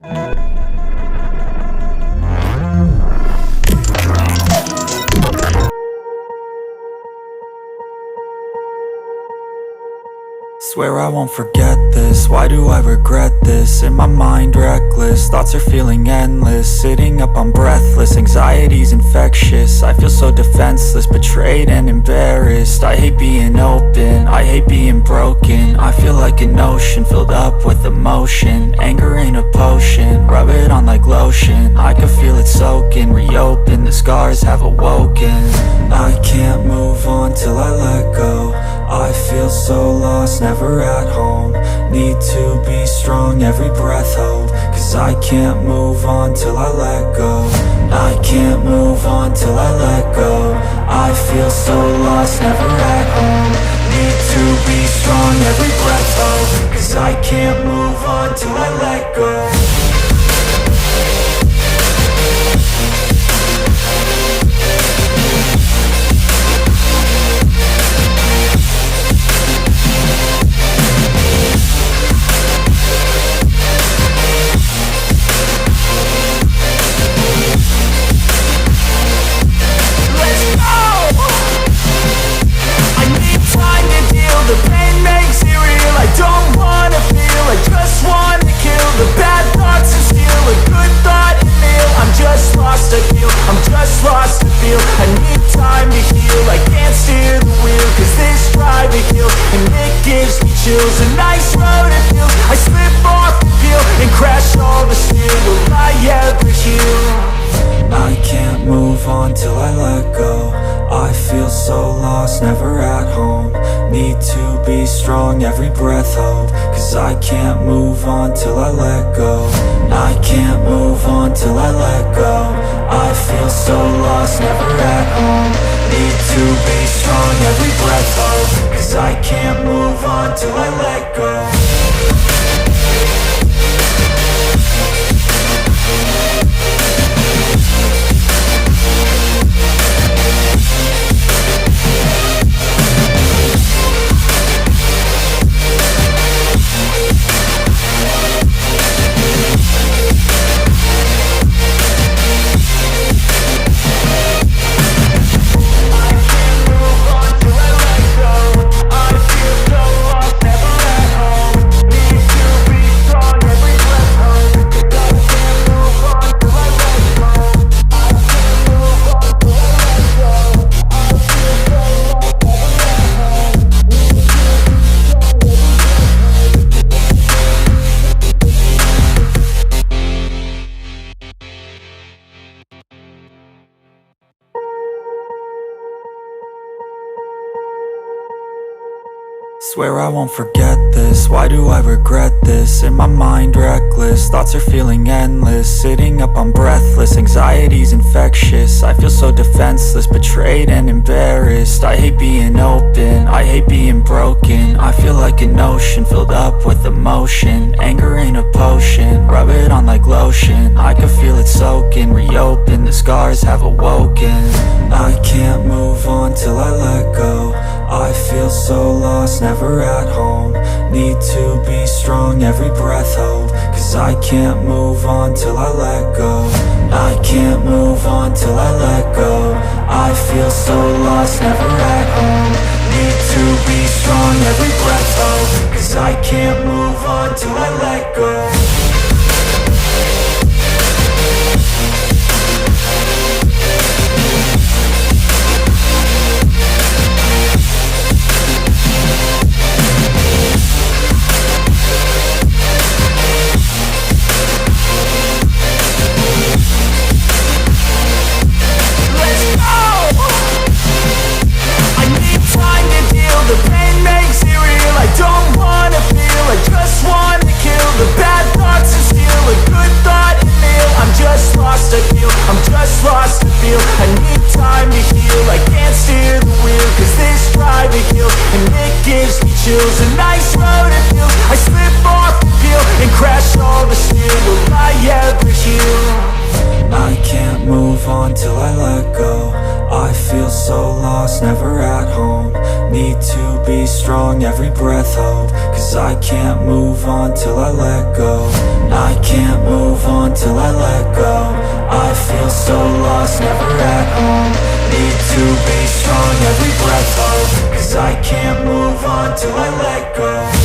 Swear I won't forget this, why do I regret this? In my mind reckless, thoughts are feeling endless. Sitting up, I'm breathless, anxiety's infectious. I feel so defenseless, betrayed and embarrassed. I hate being open, I hate being broken. I feel like an ocean filled up with emotion. Anger ain't a potion, rub it on like lotion. I can feel it soaking, reopen, the scars have awoken. I can't move on till I let go. I feel so lost, never at home. Need to be strong, every breath hold. Cause I can't move on till I let go. I can't move on till I let go. I feel so lost, never at home. Need to be strong, every breath hold. Cause I can't move on till I let go. The pain makes it real, I don't wanna feel, I just wanna kill the bad thoughts and steal a good thought and feel. I'm just lost, I feel, I'm just lost to feel. I need time to heal, I can't steer the wheel. Cause this drive to kill, and it gives me chills. A nice road it feels, I slip off the peel and crash all the steel. Will I ever heal? I can't move on till I let go. I feel so lost, never at home. Need to be strong, every breath hold. Cause I can't move on till I let go. I can't move on till I let go. I feel so lost, never at home. Need to be strong, every breath hold. Cause I can't move on till I let go. Swear I won't forget this, why do I regret this? In my mind reckless, thoughts are feeling endless. Sitting up, I'm breathless, anxiety's infectious. I feel so defenseless, betrayed and embarrassed. I hate being open, I hate being broken. I feel like an ocean filled up with emotion. Anger ain't a potion, rub it on like lotion. I can feel it soaking, reopen, the scars have awoken. I can't move on till I let go. I feel so lost, never at home. Need to be strong, every breath hold. Cause I can't move on till I let go. I can't move on till I let go. I feel so lost, never at home. Need to be strong, every breath hold. Cause I can't move on till I let go. The pain makes it real, I don't wanna feel, I just wanna kill the bad thoughts and steal a good thought and feel. I'm just lost, I feel, I'm just lost to feel. I need time to heal, I can't steer the wheel. Cause this drive to kill, and it gives me chills. A nice road it feels, I slip off the peel and crash all the steel. Will I ever heal? I can't move on till I let go. I feel so lost, never at home. Need to be strong, every breath hold. Cause I can't move on till I let go. I can't move on till I let go. I feel so lost, never at home. Need to be strong, every breath hold, 'cause I can't move on till I let go.